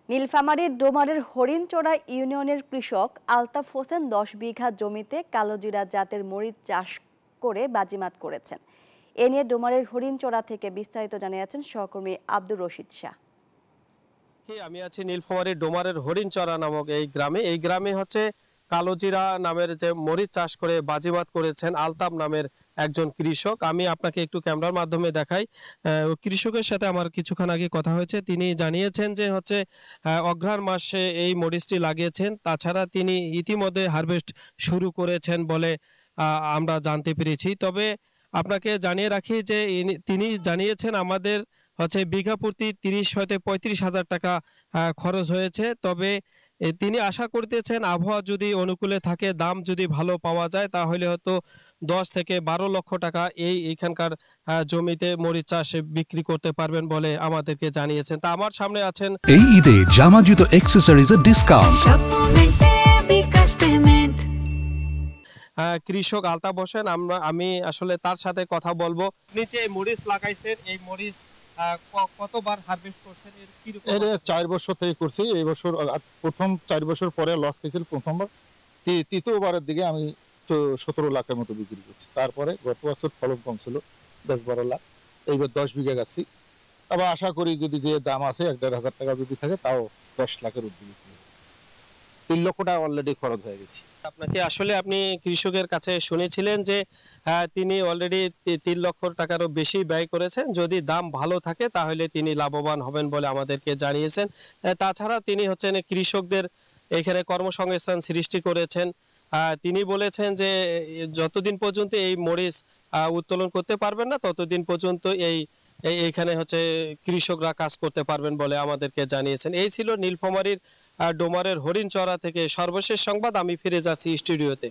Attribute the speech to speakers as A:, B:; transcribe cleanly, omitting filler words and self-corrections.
A: নীলফামারীর ডোমারের হরিণচড়া ইউনিয়নের কৃষক আলতাফ হোসেন 10 বিঘা জমিতে কালোজিরা জাতের মরিচ চাষ করে বাজিমাত করেছেন। এ নিয়ে ডোমারের হরিণচড়া থেকে বিস্তারিত জানিয়েছেন সহকর্মী আব্দুর রশিদ শাহ।
B: আমি আছি নীলফামারীর ডোমারের হরিণচড়া নামক এই গ্রামে হচ্ছে কালোজিরা নামের যে মরিচ চাষ করে বাজিমাত করেছেন আলতাফ নামের একজন কৃষক। আমি আপনাকে একটু ক্যামেরার মাধ্যমে দেখাই। কৃষকের সাথে আমার কিছুক্ষণ আগে কথা হয়েছে। তিনি জানিয়েছেন যে হচ্ছে অঘ্রাণ মাসে এই মরিচটি লাগিয়েছেন। তাছাড়া তিনি ইতিমধ্যে হারভেস্ট শুরু করেছেন বলে আমরা জানতে পেরেছি। তবে আপনাকে জানিয়ে রাখি যে তিনি জানিয়েছেন আমাদের হচ্ছে বিঘা প্রতি 30 হতে 35,000 টাকা খরচ হয়েছে। তবে তিনি আশা করতেছেন আবহাওয়া যদি অনুকূলে থাকে, দাম যদি ভালো পাওয়া যায়, তাহলে হয়তো 10 থেকে 12 লক্ষ টাকা এইখানকার জমিতে মরিচ চাষ বিক্রি করতে পারবেন বলে আমাদেরকে জানিয়েছেন। তা আমার সামনে আছেন।
C: এই ঈদে জামা জুতো অ্যাক্সেসরিজের ডিসকাউন্ট।
B: কৃষক আলতাফ হোসেন, আমি আসলে তার সাথে কথা বলবো। নিচে মরিচ লাগাইছেন, এই মরিচ কতবার হারভেস্ট করছেন?
D: এর 4 বছর থেকে করছি। এই বছর প্রথম 4 বছর পরে লস খেয়েছিল প্রথমবার। তৃতীয়বারের দিকে আমি 17 লাখের মতো বিক্রি করছি। তারপরে গত বছর ফলন কম ছিল, 10-12 লাখ। এইবার 10 বিঘা গাছি। আবার আশা করি যদি যে দাম আছে 1,500 টাকা যদি থাকে, তাও 10 লাখের উদ্যোগ। 3 লক্ষ টাকা অলরেডি খরচ হয়ে গেছে।
B: আপনাকে আসলে আপনি কৃষকের কাছে শুনেছিলেন যে তিনি অলরেডি 3 লক্ষ টাকারও বেশি ব্যয় করেছেন। যদি দাম ভালো থাকে তাহলে তিনি লাভবান হবেন বলে আমাদেরকে জানিয়েছেন। তাছাড়া তিনি হচ্ছেন কৃষকদের এখানে কর্মসংস্থান সৃষ্টি করেছেন। তিনি বলেছেন যে যতদিন পর্যন্ত এই মরিচ উত্তোলন করতে পারবেন না, ততদিন পর্যন্ত এইখানে হচ্ছে কৃষকরা কাজ করতে পারবেন বলে আমাদেরকে জানিয়েছেন। এই ছিল নীলফামারীর ডোমারের হরিণচড়া থেকে সর্বশেষ সংবাদ। আমি ফিরে যাচ্ছি স্টুডিওতে।